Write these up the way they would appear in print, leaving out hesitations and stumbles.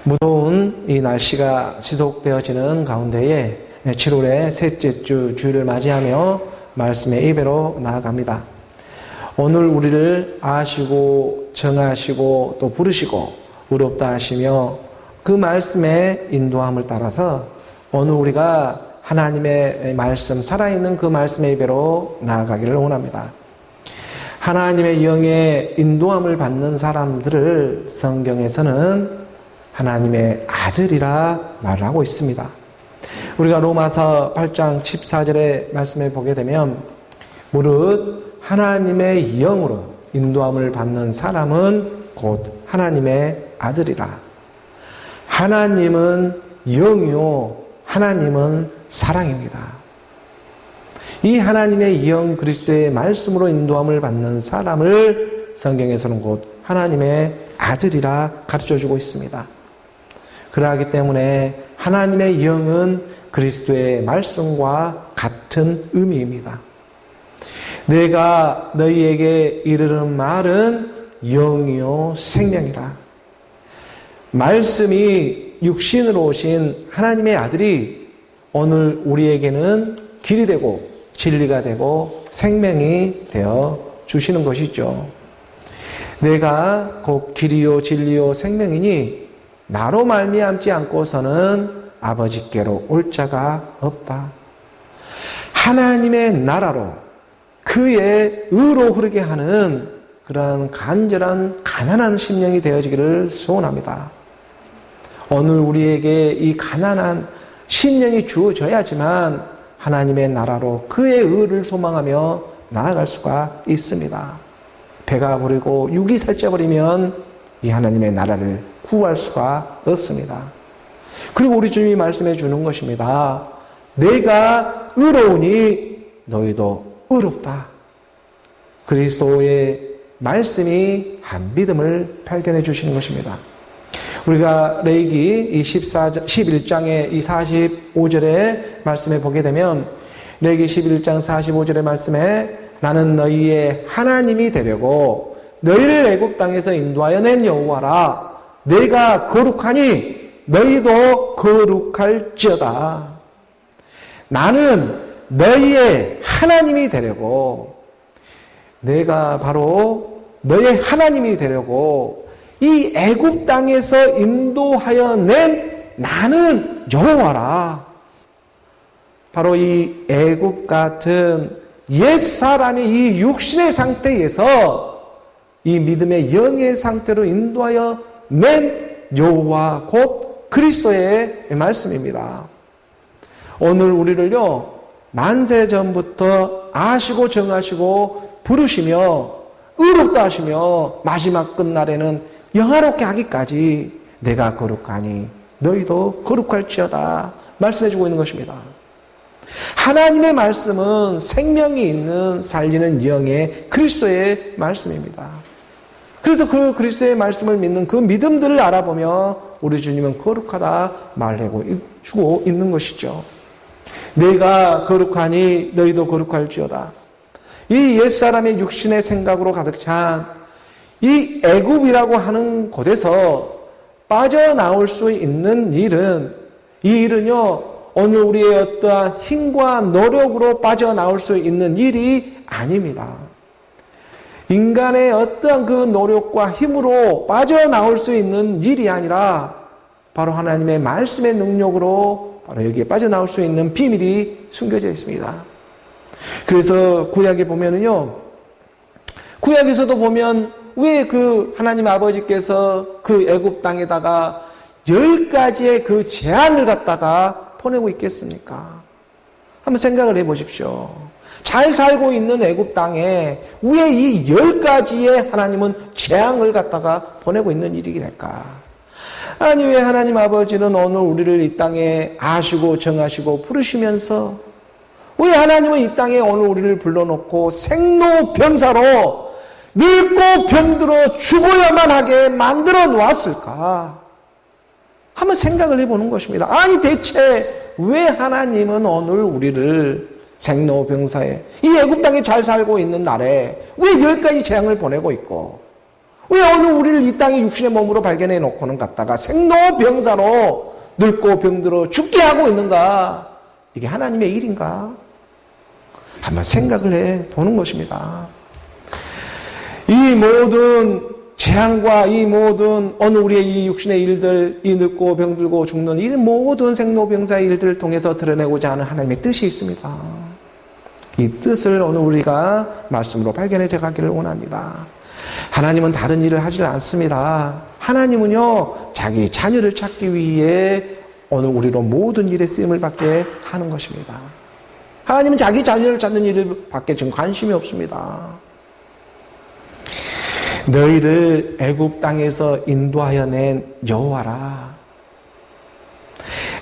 무더운 이 날씨가 지속되어지는 가운데에 7월의 셋째 주 주일을 맞이하며 말씀의 예배로 나아갑니다. 오늘 우리를 아시고 정하시고 또 부르시고 의롭다 하시며 그 말씀의 인도함을 따라서 오늘 우리가 하나님의 말씀, 살아있는 그 말씀의 예배로 나아가기를 원합니다. 하나님의 영의 인도함을 받는 사람들을 성경에서는 하나님의 아들이라 말을 하고 있습니다. 우리가 로마서 8장 14절의 말씀을 보게 되면 무릇 하나님의 영으로 인도함을 받는 사람은 곧 하나님의 아들이라. 하나님은 영이요 하나님은 사랑입니다. 이 하나님의 영 그리스도의 말씀으로 인도함을 받는 사람을 성경에서는 곧 하나님의 아들이라 가르쳐주고 있습니다. 그러하기 때문에 하나님의 영은 그리스도의 말씀과 같은 의미입니다. 내가 너희에게 이르는 말은 영이요 생명이라. 말씀이 육신으로 오신 하나님의 아들이 오늘 우리에게는 길이 되고 진리가 되고 생명이 되어 주시는 것이죠. 내가 곧 길이요 진리요 생명이니 나로 말미암지 않고서는 아버지께로 올 자가 없다. 하나님의 나라로 그의 의로 흐르게 하는 그러한 간절한 가난한 심령이 되어지기를 소원합니다. 오늘 우리에게 이 가난한 심령이 주어져야지만 하나님의 나라로 그의 의를 소망하며 나아갈 수가 있습니다. 배가 부르고 육이 살쪄버리면 이 하나님의 나라를 구할 수가 없습니다. 그리고 우리 주님이 말씀해 주는 것입니다. 내가 의로우니 너희도 의롭다. 그리스도의 말씀이 한 믿음을 발견해 주시는 것입니다. 우리가 레위기 11장의 이 45절의 말씀에 보게 되면 레위기 11장 45절의 말씀에 나는 너희의 하나님이 되려고 너희를 애굽 땅에서 인도하여 낸 여호와라. 내가 거룩하니 너희도 거룩할지어다. 나는 너희의 하나님이 되려고 내가 바로 너희의 하나님이 되려고 이 애굽 땅에서 인도하여 낸 나는 여호와라. 바로 이 애굽 같은 옛사람의 이 육신의 상태에서 이 믿음의 영의 상태로 인도하여 낸 여호와 곧 그리스도의 말씀입니다. 오늘 우리를요 만세 전부터 아시고 정하시고 부르시며 의롭다 하시며 마지막 끝날에는 영화롭게 하기까지 내가 거룩하니 너희도 거룩할지어다 말씀해주고 있는 것입니다. 하나님의 말씀은 생명이 있는 살리는 영의 그리스도의 말씀입니다. 그래서 그 그리스도의 말씀을 믿는 그 믿음들을 알아보며 우리 주님은 거룩하다 말해주고 있는 것이죠. 내가 거룩하니 너희도 거룩할지어다. 이 옛사람의 육신의 생각으로 가득 찬 이 애굽이라고 하는 곳에서 빠져나올 수 있는 일은 이 일은요 오늘 우리의 어떠한 힘과 노력으로 빠져나올 수 있는 일이 아닙니다. 인간의 어떠한 그 노력과 힘으로 빠져나올 수 있는 일이 아니라 바로 하나님의 말씀의 능력으로 바로 여기에 빠져나올 수 있는 비밀이 숨겨져 있습니다. 그래서 구약에 보면은요, 구약에서도 보면 왜 그 하나님 아버지께서 그 애굽 땅에다가 10가지의 그 재앙을 갖다가 보내고 있겠습니까? 한번 생각을 해보십시오. 잘 살고 있는 애굽 땅에 왜 이 10가지의 하나님은 재앙을 갖다가 보내고 있는 일이 될까? 아니 왜 하나님 아버지는 오늘 우리를 이 땅에 아시고 정하시고 부르시면서 왜 하나님은 이 땅에 오늘 우리를 불러놓고 생로병사로 늙고 병들어 죽어야만 하게 만들어 놓았을까? 한번 생각을 해보는 것입니다. 아니 대체 왜 하나님은 오늘 우리를 생로병사에 이 애굽 땅에 잘 살고 있는 날에 왜 10가지 재앙을 보내고 있고 왜 오늘 우리를 이 땅의 육신의 몸으로 발견해 놓고는 갔다가 생로병사로 늙고 병들어 죽게 하고 있는가? 이게 하나님의 일인가? 한번 생각을 해 보는 것입니다. 이 모든 재앙과 이 모든 어느 우리의 이 육신의 일들, 이 늙고 병들고 죽는 이 모든 생로병사의 일들을 통해서 드러내고자 하는 하나님의 뜻이 있습니다. 이 뜻을 오늘 우리가 말씀으로 발견해 가기를 원합니다. 하나님은 다른 일을 하지 않습니다. 하나님은요, 자기 자녀를 찾기 위해 오늘 우리로 모든 일에 쓰임을 받게 하는 것입니다. 하나님은 자기 자녀를 찾는 일을 밖에 지금 관심이 없습니다. 너희를 애굽 땅에서 인도하여 낸 여호와라.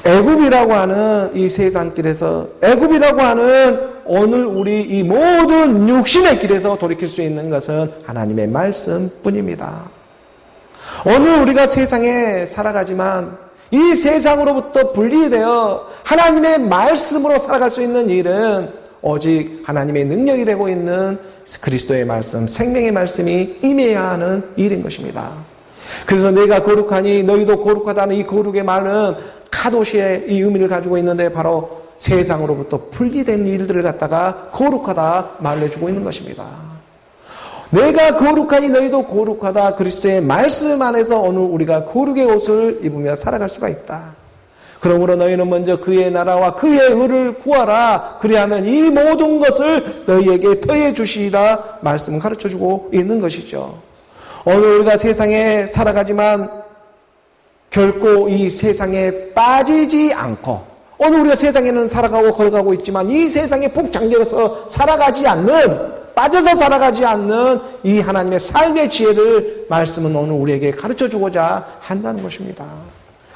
애굽이라고 하는 이 세상 길에서, 애굽이라고 하는 오늘 우리 이 모든 육신의 길에서 돌이킬 수 있는 것은 하나님의 말씀뿐입니다. 오늘 우리가 세상에 살아가지만 이 세상으로부터 분리되어 하나님의 말씀으로 살아갈 수 있는 일은 오직 하나님의 능력이 되고 있는 그리스도의 말씀, 생명의 말씀이 임해야 하는 일인 것입니다. 그래서 내가 거룩하니 너희도 거룩하다는 이 거룩의 말은 카도시의 이 의미를 가지고 있는데 바로 세상으로부터 분리된 일들을 갖다가 거룩하다 말해주고 있는 것입니다. 내가 거룩하니 너희도 거룩하다. 그리스도의 말씀 안에서 오늘 우리가 거룩의 옷을 입으며 살아갈 수가 있다. 그러므로 너희는 먼저 그의 나라와 그의 의를 구하라. 그리하면 이 모든 것을 너희에게 더해 주시리라 말씀을 가르쳐주고 있는 것이죠. 오늘 우리가 세상에 살아가지만 결코 이 세상에 빠지지 않고, 오늘 우리가 세상에는 살아가고 걸어가고 있지만 이 세상에 푹 잠겨서 살아가지 않는, 빠져서 살아가지 않는 이 하나님의 삶의 지혜를 말씀은 오늘 우리에게 가르쳐주고자 한다는 것입니다.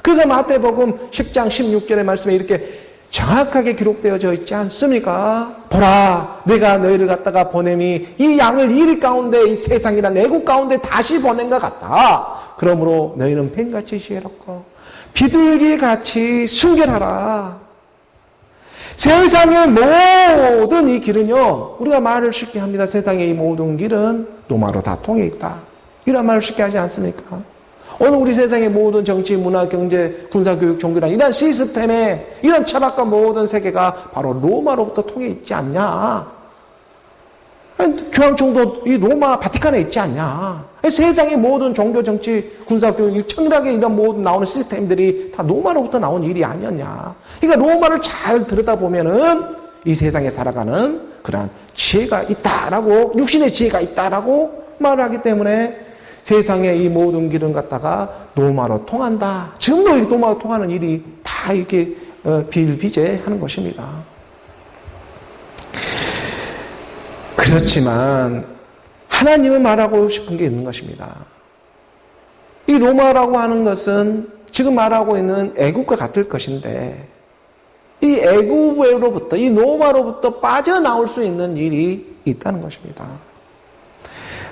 그래서 마태복음 10장 16절의 말씀에 이렇게 정확하게 기록되어져 있지 않습니까? 보라, 내가 너희를 갖다가 보냄이 이 양을 이리 가운데 이 세상이란 애국 가운데 다시 보낸 것 같다. 그러므로 너희는 뱀같이 지혜롭고 비둘기같이 순결하라. 세상의 모든 이 길은요, 우리가 말을 쉽게 합니다. 세상의 이 모든 길은 노마로 다 통해 있다. 이런 말을 쉽게 하지 않습니까? 오늘 우리 세상의 모든 정치, 문화, 경제, 군사, 교육, 종교란 이런 시스템에 이런 철학과 모든 세계가 바로 로마로부터 통해 있지 않냐? 교황청도 이 로마 바티칸에 있지 않냐? 세상의 모든 종교, 정치, 군사, 교육, 청일하게 이런 모든 나오는 시스템들이 다 로마로부터 나온 일이 아니었냐? 그러니까 로마를 잘 들여다보면은 이 세상에 살아가는 그런 지혜가 있다라고, 육신의 지혜가 있다라고 말을 하기 때문에 세상의 이 모든 길은 갖다가 로마로 통한다. 지금도 이 로마로 통하는 일이 다 이렇게 비일비재하는 것입니다. 그렇지만 하나님은 말하고 싶은 게 있는 것입니다. 이 로마라고 하는 것은 지금 말하고 있는 애국과 같을 것인데 이 애국으로부터, 이 로마로부터 빠져나올 수 있는 일이 있다는 것입니다.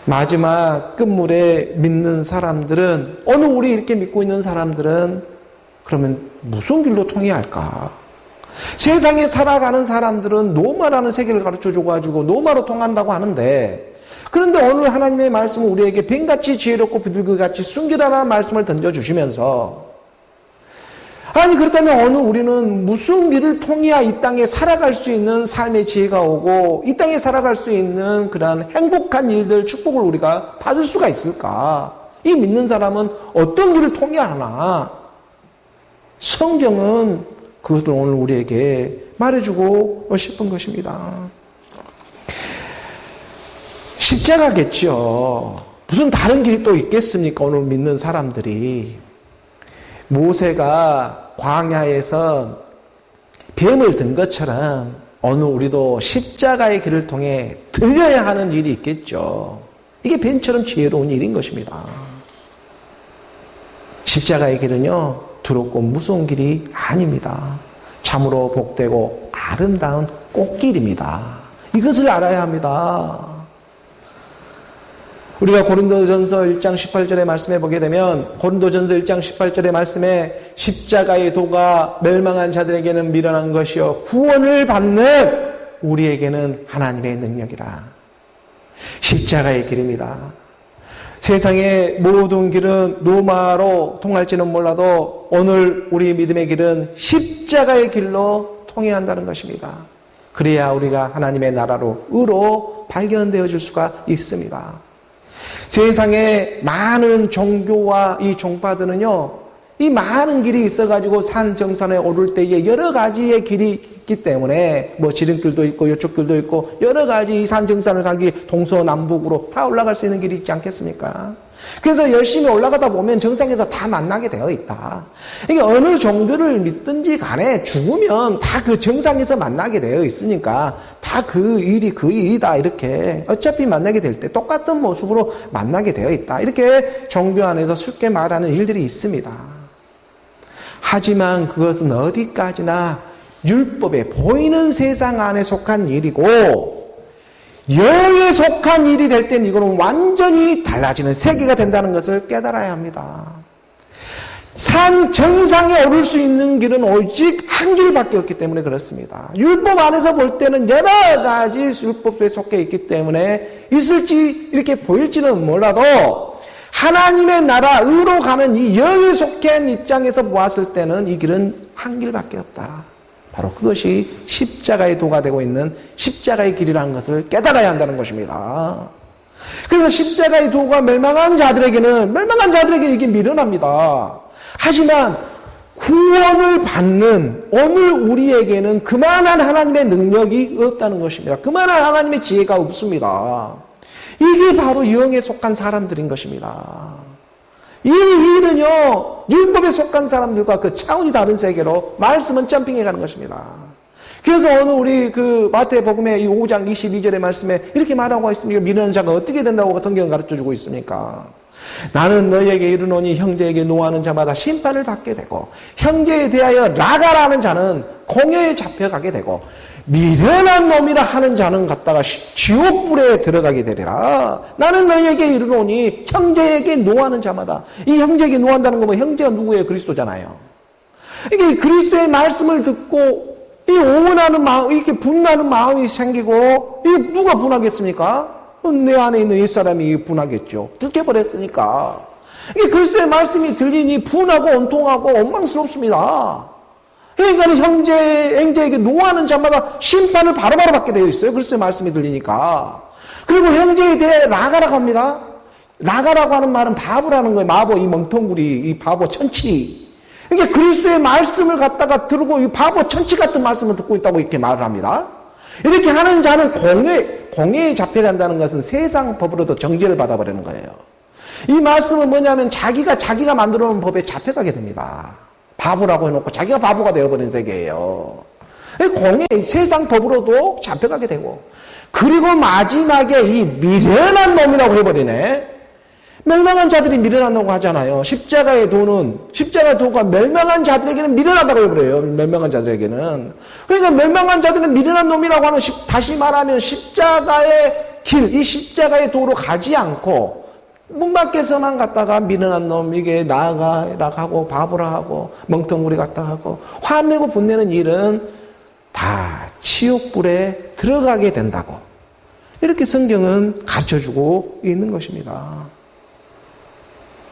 마지막 끝물에 믿는 사람들은, 오늘 우리 이렇게 믿고 있는 사람들은 그러면 무슨 길로 통해야 할까? 세상에 살아가는 사람들은 노마라는 세계를 가르쳐줘가지고 노마로 통한다고 하는데, 그런데 오늘 하나님의 말씀은 우리에게 뱀같이 지혜롭고 비둘기같이 순결하라는 말씀을 던져주시면서, 아니 그렇다면 오늘 우리는 무슨 길을 통해야 이 땅에 살아갈 수 있는 삶의 지혜가 오고 이 땅에 살아갈 수 있는 그런 행복한 일들, 축복을 우리가 받을 수가 있을까? 이 믿는 사람은 어떤 길을 통해야 하나? 성경은 그것을 오늘 우리에게 말해주고 싶은 것입니다. 십자가겠죠. 무슨 다른 길이 또 있겠습니까? 오늘 믿는 사람들이. 모세가 광야에서 뱀을 든 것처럼 오늘 우리도 십자가의 길을 통해 들려야 하는 일이 있겠죠. 이게 뱀처럼 지혜로운 일인 것입니다. 십자가의 길은요, 두렵고 무서운 길이 아닙니다. 참으로 복되고 아름다운 꽃길입니다. 이것을 알아야 합니다. 우리가 고린도전서 1장 18절의 말씀에 보게 되면 고린도전서 1장 18절의 말씀에 십자가의 도가 멸망한 자들에게는 미련한 것이요 구원을 받는 우리에게는 하나님의 능력이라. 십자가의 길입니다. 세상의 모든 길은 로마로 통할지는 몰라도 오늘 우리 믿음의 길은 십자가의 길로 통해야 한다는 것입니다. 그래야 우리가 하나님의 나라로 의로 발견되어질 수가 있습니다. 세상에 많은 종교와 이 종파들은요, 이 많은 길이 있어가지고 산 정상에 오를 때에 여러 가지의 길이 있기 때문에 뭐 지름길도 있고 이쪽 길도 있고 여러 가지 이 산 정상을 가기 동서남북으로 다 올라갈 수 있는 길이 있지 않겠습니까? 그래서 열심히 올라가다 보면 정상에서 다 만나게 되어 있다. 이게 어느 종교를 믿든지 간에 죽으면 다 그 정상에서 만나게 되어 있으니까 다 그 일이다. 이렇게 어차피 만나게 될 때 똑같은 모습으로 만나게 되어 있다. 이렇게 종교 안에서 쉽게 말하는 일들이 있습니다. 하지만 그것은 어디까지나 율법에 보이는 세상 안에 속한 일이고 영에 속한 일이 될 때는 이거는 완전히 달라지는 세계가 된다는 것을 깨달아야 합니다. 산 정상에 오를 수 있는 길은 오직 한 길밖에 없기 때문에 그렇습니다. 율법 안에서 볼 때는 여러 가지 율법에 속해 있기 때문에 있을지 이렇게 보일지는 몰라도 하나님의 나라 의로 가는 이 영에 속한 입장에서 보았을 때는 이 길은 한 길밖에 없다. 바로 그것이 십자가의 도가 되고 있는 십자가의 길이라는 것을 깨달아야 한다는 것입니다. 그래서 십자가의 도가 멸망한 자들에게는 이게 미련합니다. 하지만 구원을 받는 오늘 우리에게는 그만한 하나님의 능력이 없다는 것입니다. 그만한 하나님의 지혜가 없습니다. 이게 바로 영에 속한 사람들인 것입니다. 이 일은요, 율법에 속한 사람들과 그 차원이 다른 세계로 말씀은 점핑해 가는 것입니다. 그래서 오늘 우리 그 마태복음의 이 5장 22절의 말씀에 이렇게 말하고 있습니다. 미련한 자가 어떻게 된다고 성경은 가르쳐 주고 있습니까? 나는 너희에게 이르노니 형제에게 노하는 자마다 심판을 받게 되고 형제에 대하여 라가라는 자는 공여에 잡혀가게 되고 미련한 놈이라 하는 자는 갔다가 지옥불에 들어가게 되리라. 나는 너희에게 이르노니 형제에게 노하는 자마다. 이 형제에게 노한다는 건 형제가 누구예요? 그리스도잖아요. 이게 그리스도의 말씀을 듣고 이 오원하는 마음, 이렇게 분나는 마음이 생기고 이게 누가 분하겠습니까? 내 안에 있는 옛사람이 분하겠죠. 들켜버렸으니까. 이게 그리스도의 말씀이 들리니 분하고 온통하고 원망스럽습니다. 그러니까 형제에게 노하는 자마다 심판을 바로바로 받게 되어 있어요. 그리스도의 말씀이 들리니까. 그리고 형제에 대해 라가라고 합니다. 라가라고 하는 말은 바보라는 거예요. 마보, 이 멍텅구리, 이 바보 천치. 그러니까 그리스도의 말씀을 갖다가 들고 이 바보 천치 같은 말씀을 듣고 있다고 이렇게 말을 합니다. 이렇게 하는 자는 공회에 잡혀간다는 것은 세상 법으로도 정죄를 받아버리는 거예요. 이 말씀은 뭐냐면 자기가 만들어 놓은 법에 잡혀가게 됩니다. 바보라고 해놓고 자기가 바보가 되어버린 세계예요. 공회, 세상 법으로도 잡혀가게 되고 그리고 마지막에 이 미련한 놈이라고 해버리네. 멸망한 자들이 미련하다고 하잖아요. 십자가의 도가 멸망한 자들에게는 미련하다고 해버려요. 멸망한 자들에게는. 그러니까 멸망한 자들은 미련한 놈이라고 하는, 다시 말하면 십자가의 길, 이 십자가의 도로 가지 않고 문 밖에서만 갔다가 미련한 놈, 이게 나아가라 하고 바보라 하고 멍텅구리 같다 하고 화내고 분내는 일은 다 지옥불에 들어가게 된다고 이렇게 성경은 가르쳐주고 있는 것입니다.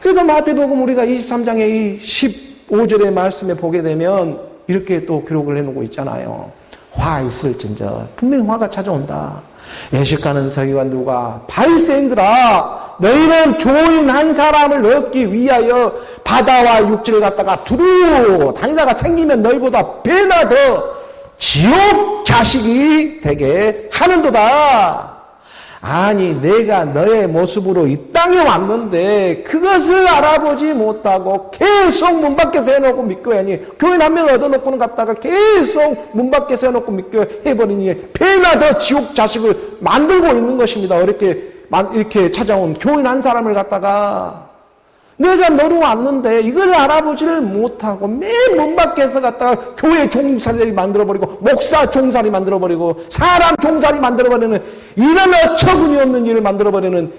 그래서 마태복음 우리가 23장의 이 15절의 말씀에 보게 되면 이렇게 또 기록을 해놓고 있잖아요. 화 있을진저 분명히 화가 찾아온다. 예식하는 서기관들과 바리새인들아, 너희는 교인 한 사람을 얻기 위하여 바다와 육지를 갖다가 두루 다니다가 생기면 너희보다 배나 더 지옥 자식이 되게 하는도다. 아니, 내가 너의 모습으로 이 땅에 왔는데 그것을 알아보지 못하고 계속 문 밖에서 해놓고 믿고 하니, 교인 한 명을 얻어놓고는 갔다가 계속 문 밖에서 해놓고 믿고 해버리니 배나 더 지옥 자식을 만들고 있는 것입니다. 이렇게 찾아온 교인 한 사람을 갖다가 내가 너로 왔는데 이걸 알아보지를 못하고 맨 문 밖에서 갖다가 교회 종살이 만들어버리고 목사 종살이 만들어버리고 사람 종살이 만들어버리는 이런 어처구니 없는 일을 만들어버리는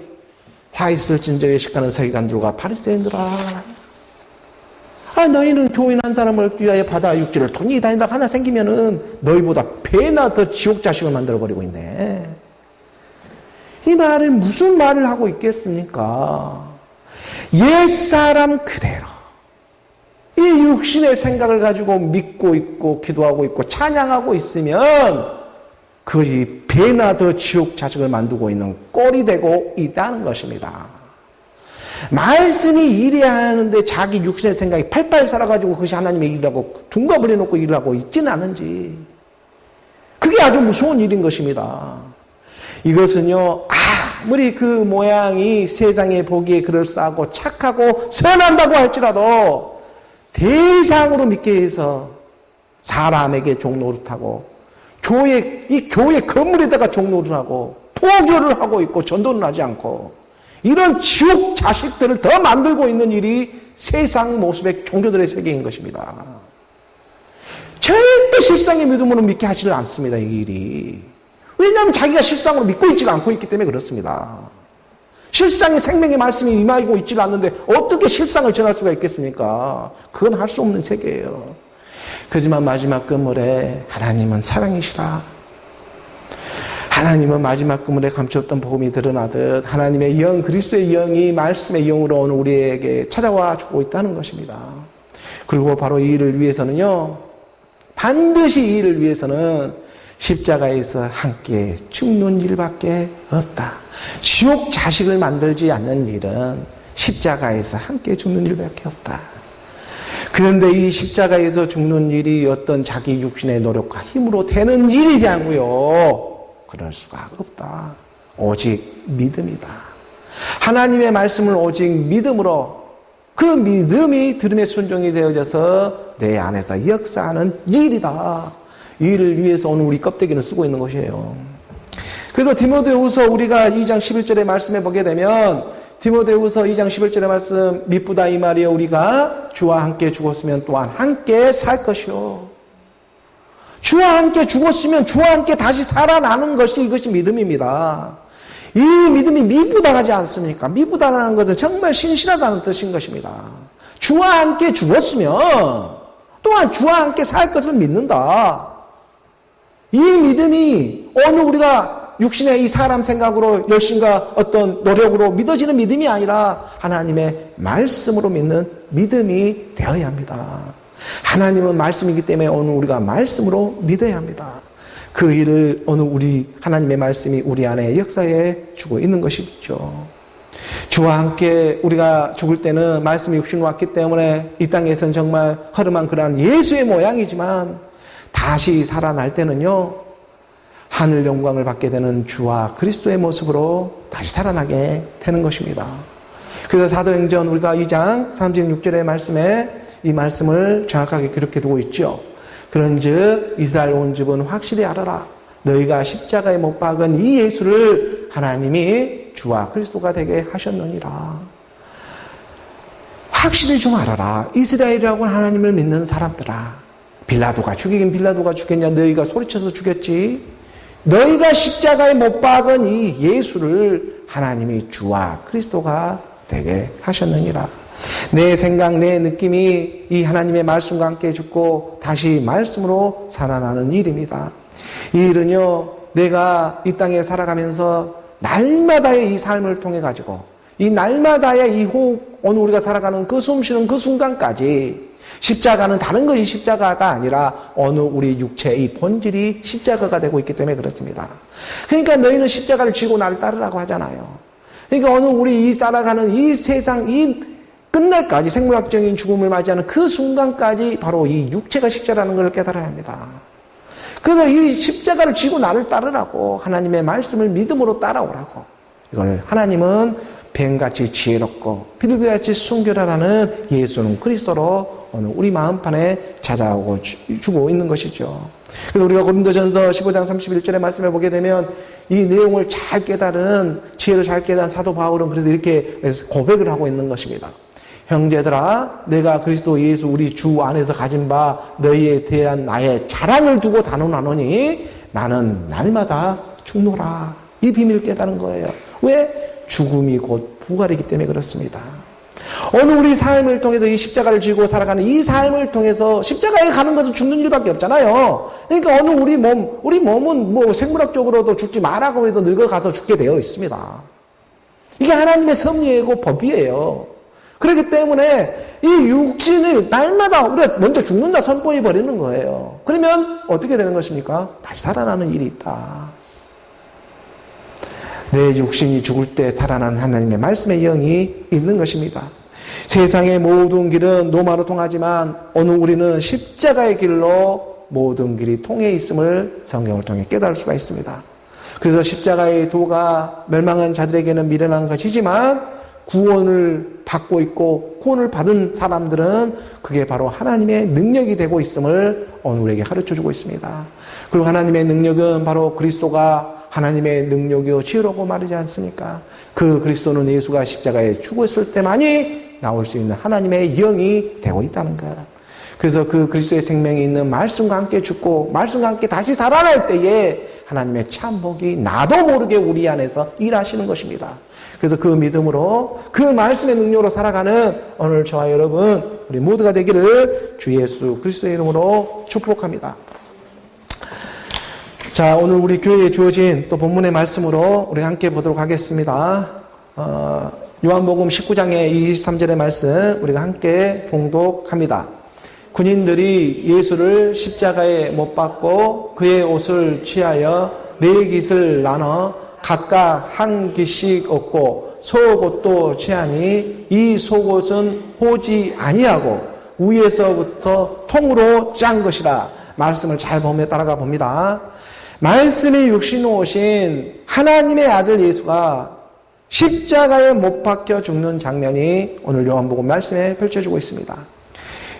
화 있을진저 예식하는 서기관들과 바리새인들아, 너희는 교인 한 사람을 얻기 위하여 바다 육지를 돈이 다니다 하나 생기면은 너희보다 배나 더 지옥 자식을 만들어버리고 있네. 이 말은 무슨 말을 하고 있겠습니까? 옛사람 그대로 이 육신의 생각을 가지고 믿고 있고 기도하고 있고 찬양하고 있으면 그것이 배나 더 지옥 자식을 만들고 있는 꼴이 되고 있다는 것입니다. 말씀이 일해야 하는데 자기 육신의 생각이 팔팔 살아가지고 그것이 하나님의 일이라고 둔갑을 해놓고 일을 하고 있지는 않은지, 그게 아주 무서운 일인 것입니다. 이것은요, 아무리 그 모양이 세상에 보기에 그럴싸하고 착하고 선한다고 할지라도 대상으로 믿게 해서 사람에게 종노릇하고 이 교회 건물에다가 종노릇하고 포교를 하고 있고 전도는 하지 않고 이런 지옥 자식들을 더 만들고 있는 일이 세상 모습의 종교들의 세계인 것입니다. 절대 실상의 믿음으로 믿게 하지를 않습니다, 이 일이. 왜냐하면 자기가 실상으로 믿고 있지가 않고 있기 때문에 그렇습니다. 실상의 생명의 말씀이 임하고 있지를 않는데 어떻게 실상을 전할 수가 있겠습니까? 그건 할 수 없는 세계예요. 그지만 마지막 그물에 하나님은 사랑이시라. 하나님은 마지막 그물에 감추었던 복음이 드러나듯 하나님의 영, 그리스도의 영이 말씀의 영으로 오늘 우리에게 찾아와 주고 있다는 것입니다. 그리고 바로 이 일을 위해서는요, 반드시 이 일을 위해서는 십자가에서 함께 죽는 일밖에 없다. 지옥 자식을 만들지 않는 일은 십자가에서 함께 죽는 일밖에 없다. 그런데 이 십자가에서 죽는 일이 어떤 자기 육신의 노력과 힘으로 되는 일이지 않고요, 그럴 수가 없다. 오직 믿음이다. 하나님의 말씀을 오직 믿음으로, 그 믿음이 들음의 순종이 되어져서 내 안에서 역사하는 일이다. 이 일을 위해서 오늘 우리 껍데기는 쓰고 있는 것이에요. 그래서 디모데후서 우리가 2장 11절의 말씀에 보게 되면, 디모데후서 2장 11절의 말씀, 미쁘다 이 말이여, 우리가 주와 함께 죽었으면 또한 함께 살 것이요. 주와 함께 죽었으면 주와 함께 다시 살아나는 것이, 이것이 믿음입니다. 이 믿음이 미부당하지 않습니까? 미부당하는 것은 정말 신실하다는 뜻인 것입니다. 주와 함께 죽었으면 또한 주와 함께 살 것을 믿는다. 이 믿음이 어느 우리가 육신의 이 사람 생각으로 열심과 어떤 노력으로 믿어지는 믿음이 아니라 하나님의 말씀으로 믿는 믿음이 되어야 합니다. 하나님은 말씀이기 때문에 오늘 우리가 말씀으로 믿어야 합니다. 그 일을 오늘 우리 하나님의 말씀이 우리 안에 역사해 주고 있는 것이죠. 주와 함께 우리가 죽을 때는 말씀이 육신으로 왔기 때문에 이 땅에서는 정말 허름한 그러한 예수의 모양이지만 다시 살아날 때는요, 하늘 영광을 받게 되는 주와 그리스도의 모습으로 다시 살아나게 되는 것입니다. 그래서 사도행전 우리가 2장 36절의 말씀에 이 말씀을 정확하게 기록해 두고 있죠. 그런즉 이스라엘 온 집은 확실히 알아라. 너희가 십자가에 못 박은 이 예수를 하나님이 주와 그리스도가 되게 하셨느니라. 확실히 좀 알아라. 이스라엘이라고 하나님을 믿는 사람들아. 빌라도가 죽이긴 빌라도가 죽겠냐? 너희가 소리쳐서 죽였지. 너희가 십자가에 못 박은 이 예수를 하나님이 주와 그리스도가 되게 하셨느니라. 내 생각, 내 느낌이 이 하나님의 말씀과 함께 죽고 다시 말씀으로 살아나는 일입니다. 이 일은요, 내가 이 땅에 살아가면서 날마다의 이 삶을 통해 가지고 이 날마다의 이 호흡, 오늘 우리가 살아가는 그 숨쉬는 그 순간까지 십자가는 다른 것이 십자가가 아니라 어느 우리 육체의 이 본질이 십자가가 되고 있기 때문에 그렇습니다. 그러니까 너희는 십자가를 지고 나를 따르라고 하잖아요. 그러니까 어느 우리 이 살아가는 이 세상, 이 끝날까지 생물학적인 죽음을 맞이하는 그 순간까지 바로 이 육체가 십자라는 걸 깨달아야 합니다. 그래서 이 십자가를 지고 나를 따르라고, 하나님의 말씀을 믿음으로 따라오라고. 이걸 하나님은 뱀같이 지혜롭고 비둘기같이 순결하라는 예수는 그리스도로 오늘 우리 마음판에 찾아오고 주고 있는 것이죠. 그래서 우리가 고린도전서 15장 31절의 말씀을 보게 되면 이 내용을 잘 깨달은, 지혜를 잘 깨달은 사도 바울은 그래서 이렇게 고백을 하고 있는 것입니다. 형제들아, 내가 그리스도 예수 우리 주 안에서 가진 바 너희에 대한 나의 자랑을 두고 단언하노니 나는 날마다 죽노라. 이 비밀을 깨달은 거예요. 왜? 죽음이 곧 부활이기 때문에 그렇습니다. 어느 우리 삶을 통해서 이 십자가를 지고 살아가는 이 삶을 통해서 십자가에 가는 것은 죽는 일밖에 없잖아요. 그러니까 어느 우리 몸은 뭐 생물학적으로도 죽지 말라고 해도 늙어가서 죽게 되어 있습니다. 이게 하나님의 섭리이고 법이에요. 그렇기 때문에 이 육신을 날마다 우리가 먼저 죽는다 선포해 버리는 거예요. 그러면 어떻게 되는 것입니까? 다시 살아나는 일이 있다. 내 육신이 죽을 때 살아나는 하나님의 말씀의 영이 있는 것입니다. 세상의 모든 길은 노마로 통하지만 오늘 우리는 십자가의 길로 모든 길이 통해 있음을 성경을 통해 깨달을 수가 있습니다. 그래서 십자가의 도가 멸망한 자들에게는 미련한 것이지만 구원을 받고 있고 구원을 받은 사람들은 그게 바로 하나님의 능력이 되고 있음을 오늘 우리에게 가르쳐주고 있습니다. 그리고 하나님의 능력은 바로 그리스도가 하나님의 능력이요 지혜로고 말이지 않습니까? 그 그리스도는 예수가 십자가에 죽었을 때만이 나올 수 있는 하나님의 영이 되고 있다는 것. 그래서 그 그리스도의 생명이 있는 말씀과 함께 죽고 말씀과 함께 다시 살아날 때에 하나님의 참 복이 나도 모르게 우리 안에서 일하시는 것입니다. 그래서 그 믿음으로 그 말씀의 능력으로 살아가는 오늘 저와 여러분 우리 모두가 되기를 주 예수 그리스도의 이름으로 축복합니다. 자, 오늘 우리 교회에 주어진 또 본문의 말씀으로 우리 함께 보도록 하겠습니다. 요한복음 19장의 23절의 말씀 우리가 함께 봉독합니다. 군인들이 예수를 십자가에 못 박고 그의 옷을 취하여 네 깃을 나눠 각각 한 깃씩 얻고 속옷도 취하니 이 속옷은 호지 아니하고 위에서부터 통으로 짠 것이라. 말씀을 잘 보며 따라가 봅니다. 말씀이 육신으로 오신 하나님의 아들 예수가 십자가에 못 박혀 죽는 장면이 오늘 요한복음 말씀에 펼쳐지고 있습니다.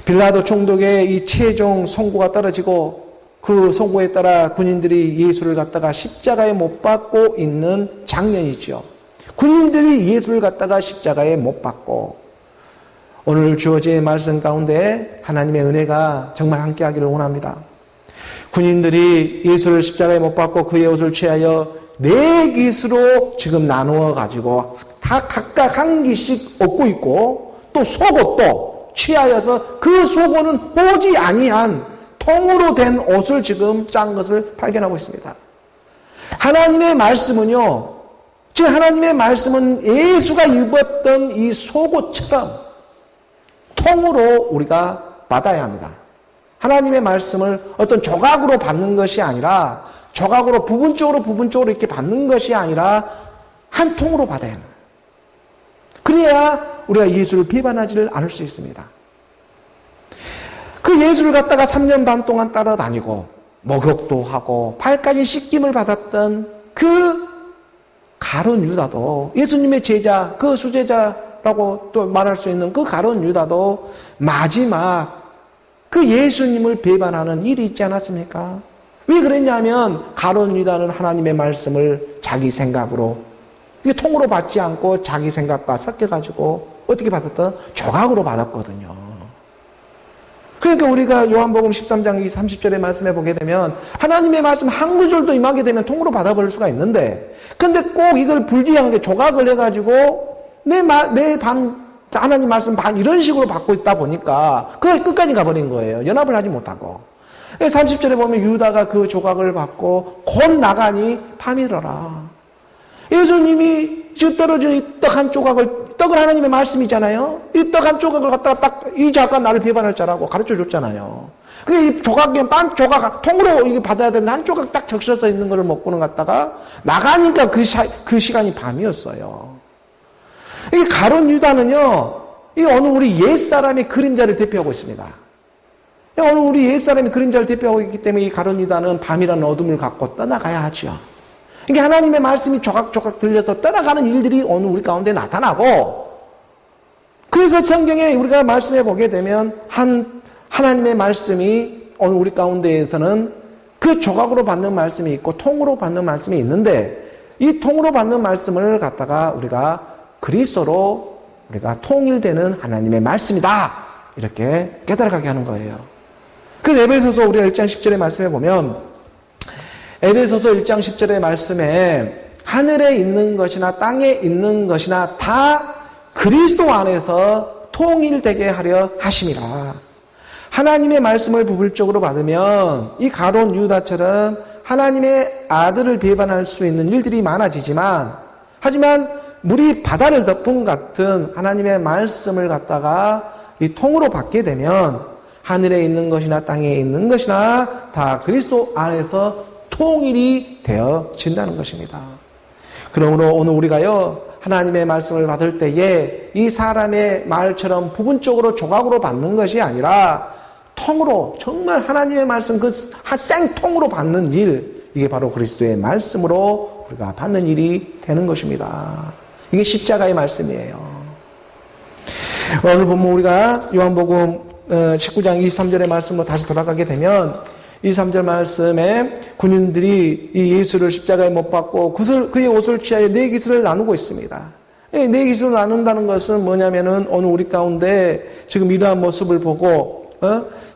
빌라도 총독의 이 최종 선고가 떨어지고 그 선고에 따라 군인들이 예수를 갖다가 십자가에 못 박고 있는 장면이죠. 군인들이 예수를 갖다가 십자가에 못 박고 오늘 주어진 말씀 가운데 하나님의 은혜가 정말 함께하기를 원합니다. 군인들이 예수를 십자가에 못 박고 그의 옷을 취하여 네 깃으로 지금 나누어 가지고 다 각각 한 깃씩 얻고 있고 또 속옷도 취하여서 그 속옷은 호지 아니한 통으로 된 옷을 지금 짠 것을 발견하고 있습니다. 하나님의 말씀은요, 즉 하나님의 말씀은 예수가 입었던 이 속옷처럼 통으로 우리가 받아야 합니다. 하나님의 말씀을 어떤 조각으로 받는 것이 아니라 조각으로 부분적으로 이렇게 받는 것이 아니라 한 통으로 받아야 합니다. 그래야 우리가 예수를 비판하지를 않을 수 있습니다. 그 예수를 갖다가 3년 반 동안 따라다니고 목욕도 하고 발까지 씻김을 받았던 그 가룟 유다도 예수님의 제자, 그 수제자라고 또 말할 수 있는 그 가룟 유다도 마지막 그 예수님을 배반하는 일이 있지 않았습니까? 왜 그랬냐면 가룟 유다는 하나님의 말씀을 자기 생각으로 이게 통으로 받지 않고 자기 생각과 섞여가지고 어떻게 받았다? 조각으로 받았거든요. 그러니까 우리가 요한복음 13장 30절의 말씀에 보게 되면 하나님의 말씀 한 구절도 임하게 되면 통으로 받아버릴 수가 있는데 근데 꼭 이걸 불리하게 조각을 해가지고 하나님 말씀 반 이런 식으로 받고 있다 보니까 그게 끝까지 가버린 거예요. 연합을 하지 못하고. 30절에 보면 유다가 그 조각을 받고 곧 나가니 파밀어라. 예수님이 지금 떨어진 이 떡 한 조각을, 떡은 하나님의 말씀이잖아요. 이 떡 한 조각을 갖다가 딱 이 자가 나를 비판할 자라고 가르쳐 줬잖아요. 그게 이 조각에 반 조각 통으로 이게 받아야 되는데 한 조각 딱 적셔서 있는 거를 먹고는 갖다가 나가니까 그 시간이 밤이었어요. 이 가룟 유다는요, 이 오늘 우리 옛사람의 그림자를 대표하고 있습니다. 오늘 우리 옛사람의 그림자를 대표하고 있기 때문에 이 가룟 유다는 밤이라는 어둠을 갖고 떠나가야 하죠. 이게 하나님의 말씀이 조각조각 들려서 떠나가는 일들이 오늘 우리 가운데 나타나고, 그래서 성경에 우리가 말씀해 보게 되면 하나님의 말씀이 오늘 우리 가운데에서는 그 조각으로 받는 말씀이 있고 통으로 받는 말씀이 있는데 이 통으로 받는 말씀을 갖다가 우리가 그리스도로 우리가 통일되는 하나님의 말씀이다 이렇게 깨달아가게 하는 거예요. 그래서 에베소서 우리가 1장 10절의 말씀에 보면 에베소서 1장 10절의 말씀에 하늘에 있는 것이나 땅에 있는 것이나 다 그리스도 안에서 통일되게 하려 하심이라. 하나님의 말씀을 부분적으로 받으면 이 가룟 유다처럼 하나님의 아들을 배반할 수 있는 일들이 많아지지만 하지만 물이 바다를 덮은 같은 하나님의 말씀을 갖다가 이 통으로 받게 되면 하늘에 있는 것이나 땅에 있는 것이나 다 그리스도 안에서 통일이 되어진다는 것입니다. 그러므로 오늘 우리가요, 하나님의 말씀을 받을 때에 이 사람의 말처럼 부분적으로 조각으로 받는 것이 아니라 통으로, 정말 하나님의 말씀 그 생통으로 받는 일, 이게 바로 그리스도의 말씀으로 우리가 받는 일이 되는 것입니다. 이게 십자가의 말씀이에요. 오늘 보면 우리가 요한복음 19장 23절의 말씀으로 다시 돌아가게 되면 23절 말씀에 군인들이 이 예수를 십자가에 못 박고 그의 옷을 취하여 네 깃을 나누고 있습니다. 네 깃을 나눈다는 것은 뭐냐면은 오늘 우리 가운데 지금 이러한 모습을 보고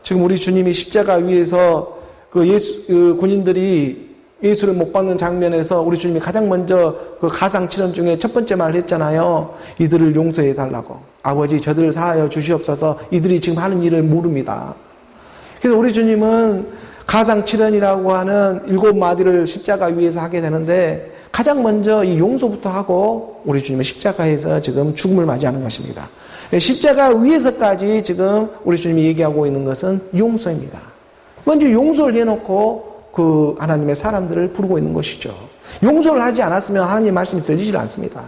지금 우리 주님이 십자가 위에서 그 군인들이 예수를 못 박는 장면에서 우리 주님이 가장 먼저 그 가상칠언 중에 첫 번째 말을 했잖아요. 이들을 용서해 달라고. 아버지 저들을 사하여 주시옵소서. 이들이 지금 하는 일을 모릅니다. 그래서 우리 주님은 가상칠언이라고 하는 7마디를 십자가 위에서 하게 되는데 가장 먼저 이 용서부터 하고 우리 주님은 십자가에서 지금 죽음을 맞이하는 것입니다. 십자가 위에서까지 지금 우리 주님이 얘기하고 있는 것은 용서입니다. 먼저 용서를 해놓고 그 하나님의 사람들을 부르고 있는 것이죠. 용서를 하지 않았으면 하나님의 말씀이 들리질 않습니다.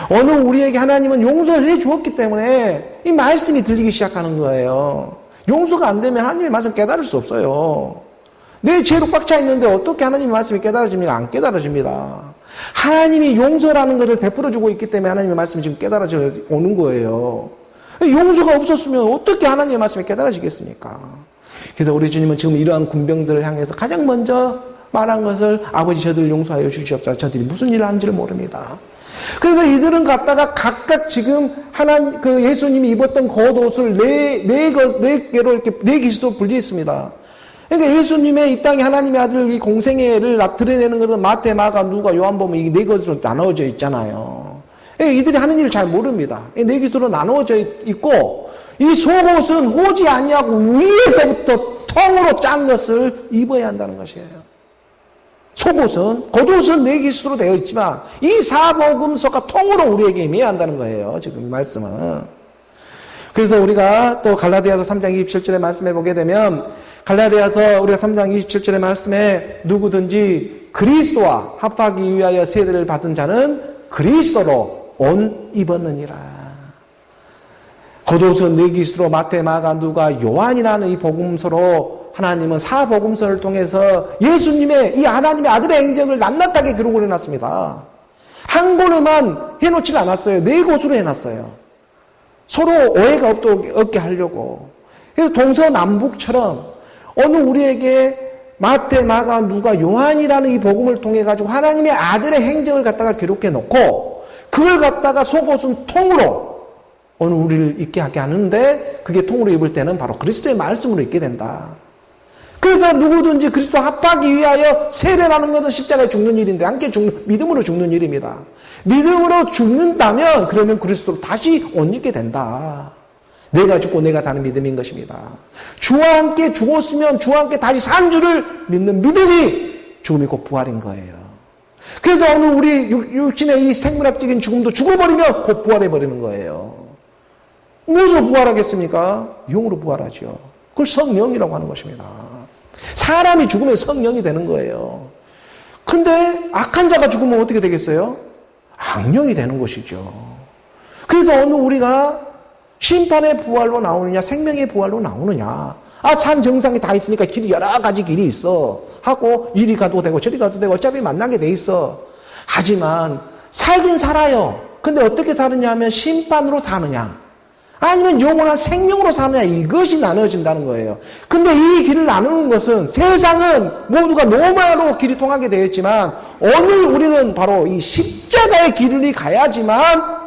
어느 우리에게 하나님은 용서를 해 주었기 때문에 이 말씀이 들리기 시작하는 거예요. 용서가 안 되면 하나님의 말씀 깨달을 수 없어요. 내 죄로 꽉 차 있는데 어떻게 하나님의 말씀이 깨달아집니까? 안 깨달아집니다. 하나님이 용서라는 것을 베풀어 주고 있기 때문에 하나님의 말씀이 지금 깨달아져 오는 거예요. 용서가 없었으면 어떻게 하나님의 말씀이 깨달아지겠습니까? 그래서 우리 주님은 지금 이러한 군병들을 향해서 가장 먼저 말한 것을 아버지 저들을 용서하여 주시옵소서. 저들이 무슨 일을 하는지를 모릅니다. 그래서 이들은 갖다가 각각 지금 그 예수님이 입었던 겉옷을 네 개로 이렇게 네 깃으로 분리해 있습니다. 그러니까 예수님의 이 땅에 하나님의 아들 이 공생애를 드러내는 것은 마태, 마가, 누가, 요한복음 이 네 것으로 나누어져 있잖아요. 이들이 하는 일을 잘 모릅니다. 네 깃으로 나누어져 있고 이 속옷은 호지 아니하고 위에서부터 통으로 짠 것을 입어야 한다는 것이에요. 속옷은, 겉옷은 네 깃으로 되어 있지만 이 사복음서가 통으로 우리에게 임해야 한다는 거예요. 지금 이 말씀은. 그래서 우리가 또 갈라디아서 3장 27절의 말씀에 보게 되면 갈라디아서 우리가 3장 27절의 말씀에 누구든지 그리스도와 합하기 위하여 세례를 받은 자는 그리스도로 옷 입었느니라. 겉옷은 네 깃으로 마태, 마가, 누가, 요한이라는 이 복음서로 하나님은 사복음서를 통해서 예수님의 이 하나님의 아들의 행적을 낱낱하게 기록을 해놨습니다. 한 권에만 해놓지 않았어요. 네 곳으로 해놨어요. 서로 오해가 없게 하려고. 그래서 동서남북처럼 어느 우리에게 마태, 마가, 누가, 요한이라는 이 복음을 통해 가지고 하나님의 아들의 행적을 갖다가 기록해 놓고 그걸 갖다가 속옷은 통으로 오늘 우리를 입게 하게 하는데 그게 통으로 입을 때는 바로 그리스도의 말씀으로 입게 된다. 그래서 누구든지 그리스도 합하기 위하여 세례라는 것은 십자가에 죽는 일인데 함께 믿음으로 죽는 일입니다. 믿음으로 죽는다면 그러면 그리스도로 다시 옷 입게 된다. 내가 죽고 내가 사는 믿음인 것입니다. 주와 함께 죽었으면 주와 함께 다시 산 줄을 믿는 믿음이 죽음이 곧 부활인 거예요. 그래서 오늘 우리 육신의 이 생물학적인 죽음도 죽어버리면 곧 부활해버리는 거예요. 무엇으로 부활하겠습니까? 영으로 부활하죠. 그걸 성령이라고 하는 것입니다. 사람이 죽으면 성령이 되는 거예요. 근데 악한 자가 죽으면 어떻게 되겠어요? 악령이 되는 것이죠. 그래서 오늘 우리가 심판의 부활로 나오느냐 생명의 부활로 나오느냐. 산 정상에 다 있으니까 길이 여러 가지 길이 있어 하고 이리 가도 되고 저리 가도 되고 어차피 만나게 돼 있어. 하지만 살긴 살아요. 근데 어떻게 사느냐 하면 심판으로 사느냐 아니면 영원한 생명으로 사느냐 이것이 나눠진다는 거예요. 근데 이 길을 나누는 것은 세상은 모두가 노마로 길이 통하게 되어 있지만 오늘 우리는 바로 이 십자가의 길을 가야지만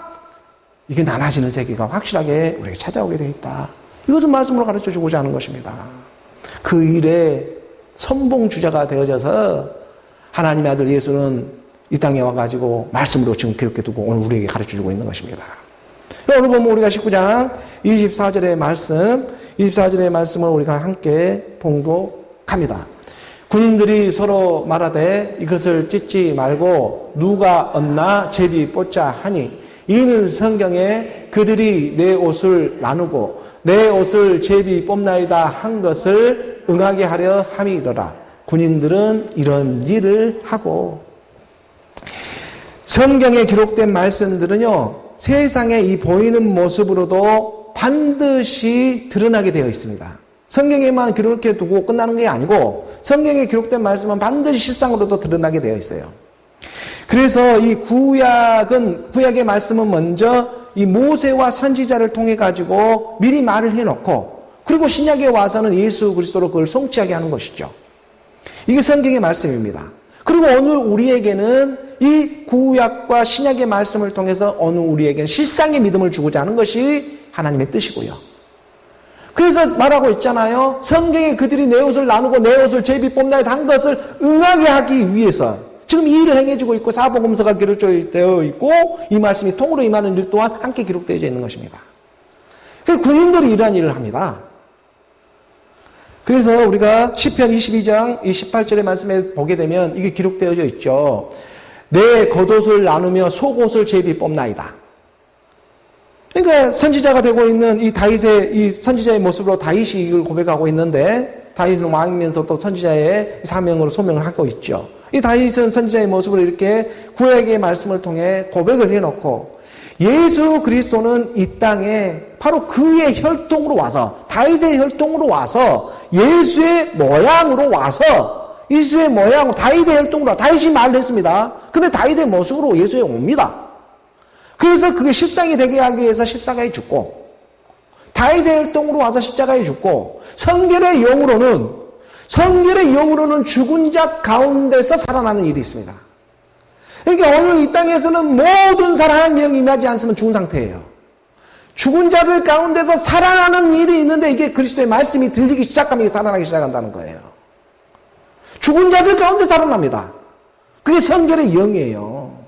이게 나눠지는 세계가 확실하게 우리에게 찾아오게 되어 있다. 이것은 말씀으로 가르쳐 주고자 하는 것입니다. 그 일에 선봉주자가 되어져서 하나님의 아들 예수는 이 땅에 와가지고 말씀으로 지금 기록해 두고 오늘 우리에게 가르쳐 주고 있는 것입니다. 오늘 보면 우리가 19장 24절의 말씀을 우리가 함께 봉독합니다. 군인들이 서로 말하되 이것을 찢지 말고 누가 얻나 제비 뽑자 하니 이는 성경에 그들이 내 옷을 나누고 내 옷을 제비 뽑나이다 한 것을 응하게 하려 함이로라. 군인들은 이런 일을 하고, 성경에 기록된 말씀들은요, 세상의 이 보이는 모습으로도 반드시 드러나게 되어 있습니다. 성경에만 그렇게 두고 끝나는 게 아니고 성경에 기록된 말씀은 반드시 실상으로도 드러나게 되어 있어요. 그래서 이 구약의 말씀은 먼저 이 모세와 선지자를 통해 가지고 미리 말을 해놓고, 그리고 신약에 와서는 예수 그리스도로 그걸 성취하게 하는 것이죠. 이게 성경의 말씀입니다. 그리고 오늘 우리에게는 이 구약과 신약의 말씀을 통해서 오늘 우리에게는 실상의 믿음을 주고자 하는 것이 하나님의 뜻이고요. 그래서 말하고 있잖아요. 성경에 그들이 내 옷을 나누고 내 옷을 제비 뽑나이다 한 것을 응하게 하기 위해서 지금 이 일을 행해주고 있고, 사복음서가 기록되어 있고 이 말씀이 통으로 임하는 일 또한 함께 기록되어 있는 것입니다. 그래서 군인들이 이러한 일을 합니다. 그래서 우리가 시편 22장 18절의 말씀에 보게 되면 이게 기록되어져 있죠. 내 겉옷을 나누며 속옷을 제비 뽑나이다. 그러니까 선지자가 되고 있는 이 다윗의 이 선지자의 모습으로 다윗이 이걸 고백하고 있는데, 다윗은 왕이면서 또 선지자의 사명으로 소명을 하고 있죠. 이 다윗은 선지자의 모습으로 이렇게 구약의 말씀을 통해 고백을 해놓고, 예수 그리스도는 이 땅에 바로 그의 혈통으로 와서, 다윗의 혈통으로 와서, 예수의 모양으로 와서, 예수의 모양으로 다윗의 혈통으로, 다윗이 말을 했습니다. 근데 다윗의 모습으로 예수에 옵니다. 그래서 그게 실상이 되게 하기 위해서 십자가에 죽고, 다윗의 혈통으로 와서 십자가에 죽고, 성결의 영으로는 죽은 자 가운데서 살아나는 일이 있습니다. 그러니까 오늘 이 땅에서는 모든 살아나는 영이 임하지 않으면 죽은 상태예요. 죽은 자들 가운데서 살아나는 일이 있는데, 이게 그리스도의 말씀이 들리기 시작하면 살아나기 시작한다는 거예요. 죽은 자들 가운데 살아납니다. 그게 성결의 영이에요.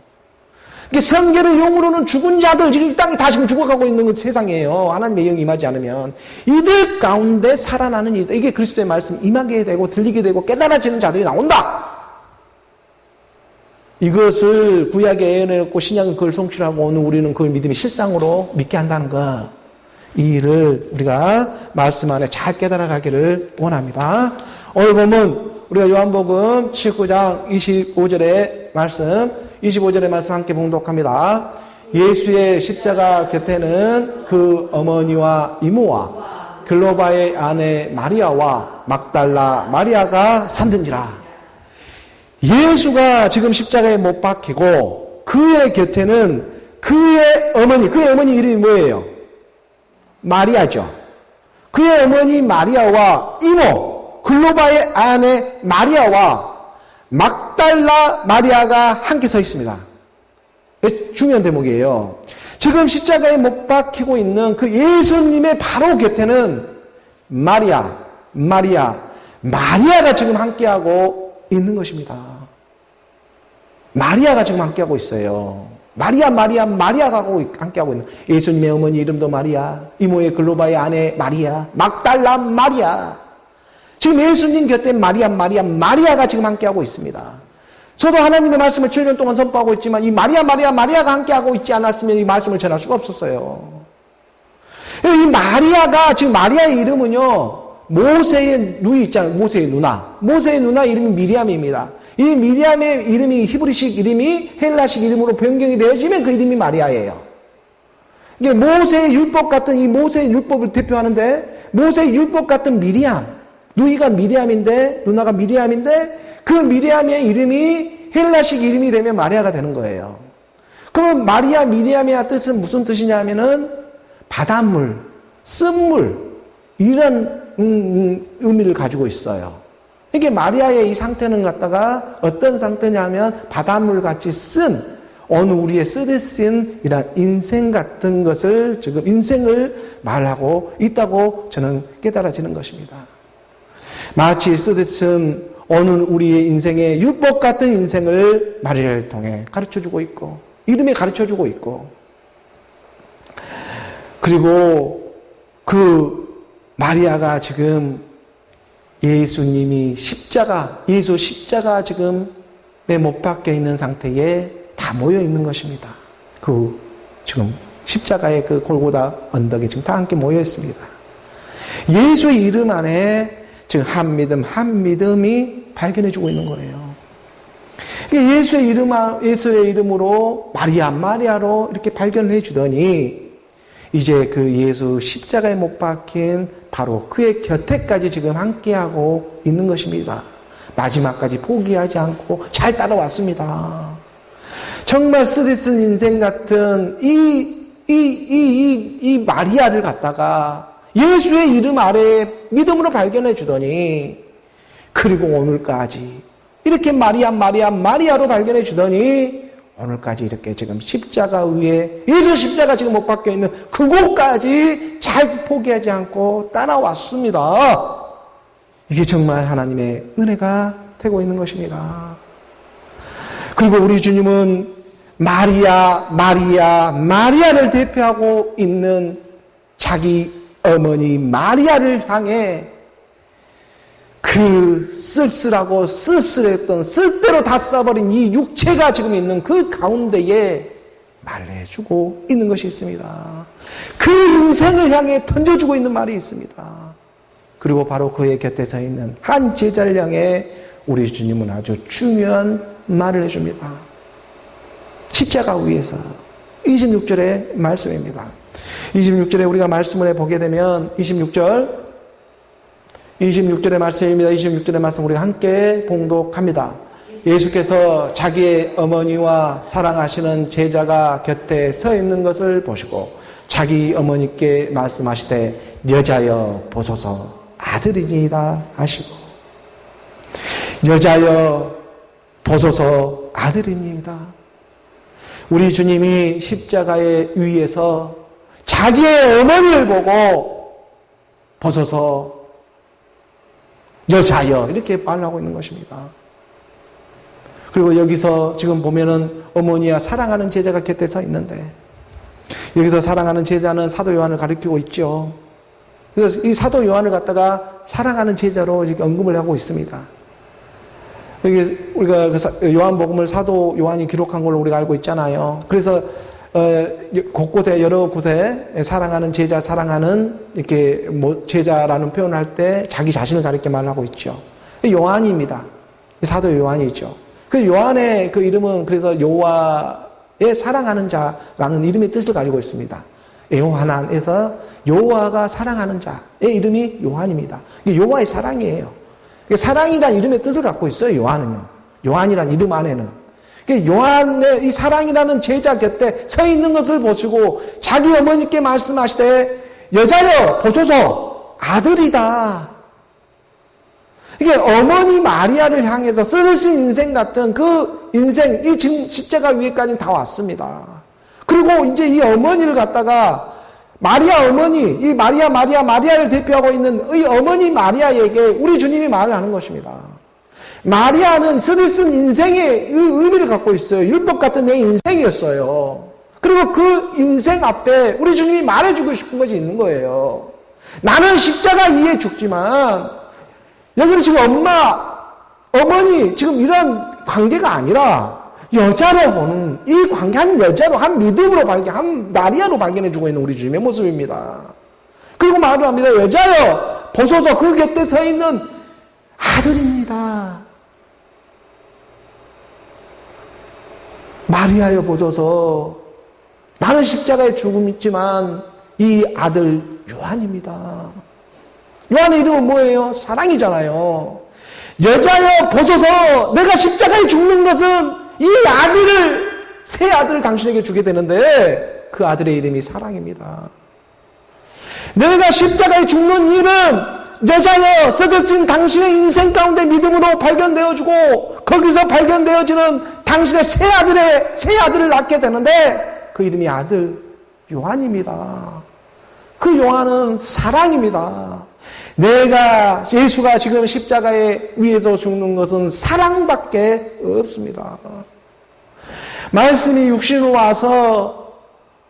성결의 영으로는 죽은 자들, 지금 이 땅에 다시금 죽어가고 있는 세상이에요. 하나님의 영이 임하지 않으면 이들 가운데 살아나는 일, 이게 그리스도의 말씀 임하게 되고 들리게 되고 깨달아지는 자들이 나온다. 이것을 구약에 예언해놓고 신약은 그걸 성취하고 오늘 우리는 그 믿음이 실상으로 믿게 한다는 것, 이 일을 우리가 말씀 안에 잘 깨달아가기를 원합니다. 오늘 보면 우리가 요한복음 19장 25절의 말씀 함께 봉독합니다. 예수의 십자가 곁에는 그 어머니와 이모와 글로바의 아내 마리아와 막달라 마리아가 산든지라. 예수가 지금 십자가에 못 박히고 그의 곁에는 그의 어머니 이름이 뭐예요? 마리아죠. 그의 어머니 마리아와 이모 글로바의 아내 마리아와 막달라 마리아가 함께 서 있습니다. 중요한 대목이에요. 지금 십자가에 못 박히고 있는 그 예수님의 바로 곁에는 마리아가 지금 함께하고 있는 것입니다. 마리아가 지금 함께하고 있어요. 마리아가 함께하고 있는, 예수님의 어머니 이름도 마리아, 이모의 글로바의 아내 마리아, 막달라 마리아. 지금 예수님 곁에 마리아가 지금 함께하고 있습니다. 저도 하나님의 말씀을 7년 동안 선포하고 있지만 이 마리아가 함께하고 있지 않았으면 이 말씀을 전할 수가 없었어요. 이 마리아가, 지금 마리아의 이름은요, 모세의 누이 있잖아요. 모세의 누나 이름이 미리암입니다. 이 미리암의 이름이 히브리식 이름이 헬라식 이름으로 변경이 되어지면 그 이름이 마리아예요. 이게 모세의 율법 같은, 이 모세의 율법을 대표하는데, 모세의 율법 같은 미리암, 누이가 미리암인데, 누나가 미리암인데, 그 미리암의 이름이 헬라식 이름이 되면 마리아가 되는 거예요. 그럼 미리암의 뜻은 무슨 뜻이냐 하면은 바닷물, 쓴물, 이런 의미를 가지고 있어요. 이게 마리아의 이 상태는 갖다가 어떤 상태냐면 바닷물 같이 쓴, 어느 우리의 쓰듯쓴 이런 인생 같은 것을, 지금 인생을 말하고 있다고 저는 깨달아지는 것입니다. 마치 쓰듯쓴 오늘 우리의 인생의 율법 같은 인생을 마리아를 통해 가르쳐주고 있고, 이름에 가르쳐주고 있고, 그리고 그 마리아가 지금 예수님이 예수 십자가 지금 못 박혀 있는 상태에 다 모여 있는 것입니다. 지금 십자가의 그 골고다 언덕에 지금 다 함께 모여 있습니다. 예수의 이름 안에 지금 한 믿음이 발견해주고 있는 거예요. 예수의 이름으로 마리아로 이렇게 발견해 주더니 이제 그 예수 십자가에 못 박힌 바로 그의 곁에까지 지금 함께하고 있는 것입니다. 마지막까지 포기하지 않고 잘 따라왔습니다. 정말 쓰디쓴 인생 같은 이 마리아를 갖다가 예수의 이름 아래 믿음으로 발견해 주더니, 그리고 오늘까지 이렇게 마리아로 발견해 주더니 오늘까지 이렇게 지금 십자가 위에 예수 십자가 지금 못 박혀 있는 그곳까지 잘 포기하지 않고 따라왔습니다. 이게 정말 하나님의 은혜가 되고 있는 것입니다. 그리고 우리 주님은 마리아를 대표하고 있는 자기 어머니 마리아를 향해 그 쓸쓸했던 쓸대로 다 써버린 이 육체가 지금 있는 그 가운데에 말을 해주고 있는 것이 있습니다. 그 인생을 향해 던져주고 있는 말이 있습니다. 그리고 바로 그의 곁에 서 있는 한 제자를 향해 우리 주님은 아주 중요한 말을 해줍니다. 십자가 위에서 26절의 말씀입니다. 26절에 우리가 말씀을 보게 되면 26절의 말씀입니다. 26절의 말씀 우리가 함께 봉독합니다. 예수께서 자기의 어머니와 사랑하시는 제자가 곁에 서 있는 것을 보시고 자기 어머니께 말씀하시되 여자여 보소서 아들이니이다 하시고, 여자여 보소서 아들이니이다. 우리 주님이 십자가의 위에서 자기의 어머니를 보고 보소서 여자여 이렇게 말하고 있는 것입니다. 그리고 여기서 지금 보면은 어머니와 사랑하는 제자가 곁에 서 있는데, 여기서 사랑하는 제자는 사도 요한을 가리키고 있죠. 그래서 이 사도 요한을 갖다가 사랑하는 제자로 이렇게 언급을 하고 있습니다. 여기 우리가 요한복음을 사도 요한이 기록한 걸로 우리가 알고 있잖아요. 그래서 곳곳에 여러 곳에 사랑하는 제자, 사랑하는 이렇게 제자라는 표현을 할 때 자기 자신을 가리켜 말하고 있죠. 요한입니다. 사도 요한이죠. 그 요한의 그 이름은 그래서 여호와의 사랑하는 자라는 이름의 뜻을 가지고 있습니다. 요한에서 여호와가 사랑하는 자의 이름이 요한입니다. 이게 여호와의 사랑이에요. 사랑이란 이름의 뜻을 갖고 있어요. 요한은요. 요한이란 이름 안에는. 요한의 이 사랑이라는 제자 곁에 서 있는 것을 보시고 자기 어머니께 말씀하시되 여자여 보소서 아들이다. 이게 어머니 마리아를 향해서 쓰러진 인생 같은 그 인생, 이 지금 십자가 위에까지 다 왔습니다. 그리고 이제 이 어머니를 갖다가 마리아 어머니, 이 마리아를 대표하고 있는 이 어머니 마리아에게 우리 주님이 말을 하는 것입니다. 마리아는 쓰디쓴 인생의 의미를 갖고 있어요. 율법 같은 내 인생이었어요. 그리고 그 인생 앞에 우리 주님이 말해주고 싶은 것이 있는 거예요. 나는 십자가 위에 죽지만 여기는 지금 어머니 지금 이런 관계가 아니라 여자로 보는 이 관계, 한 여자로, 한 믿음으로 한 마리아로 발견해주고 있는 우리 주님의 모습입니다. 그리고 말을 합니다. 여자여 보소서 그 곁에 서 있는 아들입니다. 마리아여 보소서 나는 십자가에 죽음있지만 이 아들 요한입니다. 요한의 이름은 뭐예요? 사랑이잖아요. 여자여 보소서 내가 십자가에 죽는 것은 이 새 아들을 당신에게 주게 되는데 그 아들의 이름이 사랑입니다. 내가 십자가에 죽는 일은 여자여 쓰러진 당신의 인생 가운데 믿음으로 발견되어지고 거기서 발견되어지는 당신의 새 아들을 낳게 되는데 그 이름이 아들 요한입니다. 그 요한은 사랑입니다. 예수가 지금 십자가에 위에서 죽는 것은 사랑밖에 없습니다. 말씀이 육신으로 와서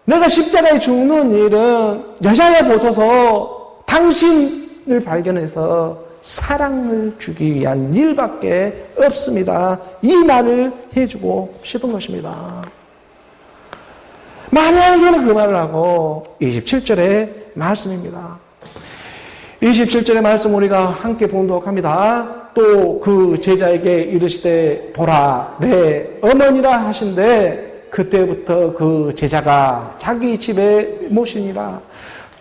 내가 십자가에 죽는 일은 여자여 보소서 당신을 발견해서 사랑을 주기 위한 일밖에 없습니다. 이 말을 해주고 싶은 것입니다. 만약에는 그 말을 하고 27절의 말씀입니다. 27절의 말씀 우리가 함께 봉독합니다. 또 그 제자에게 이르시되 보라 내 어머니라 하신대 그때부터 그 제자가 자기 집에 모시니라.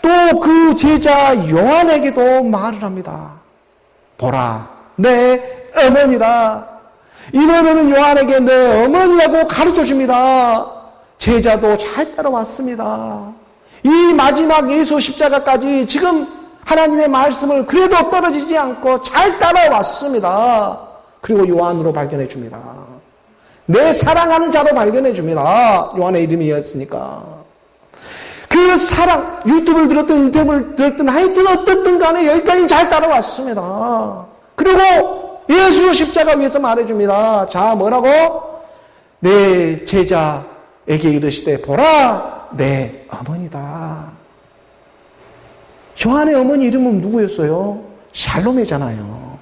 또 그 제자 요한에게도 말을 합니다. 보라 내 어머니라. 이번에는 요한에게 내 어머니라고 가르쳐 줍니다. 제자도 잘 따라왔습니다. 이 마지막 예수 십자가까지 지금 하나님의 말씀을 그래도 떨어지지 않고 잘 따라왔습니다. 그리고 요한으로 발견해 줍니다. 내 사랑하는 자로 발견해 줍니다. 요한의 이름이었으니까. 그 사랑, 유튜브를 들었든 인터뷰를 들었든 하여튼 어떻든 간에 여기까지 잘 따라왔습니다. 그리고 예수 십자가 위에서 말해줍니다. 자, 뭐라고? 내 제자에게 이르시되 보라 내 어머니다. 요한의 어머니 이름은 누구였어요? 샬롬이잖아요.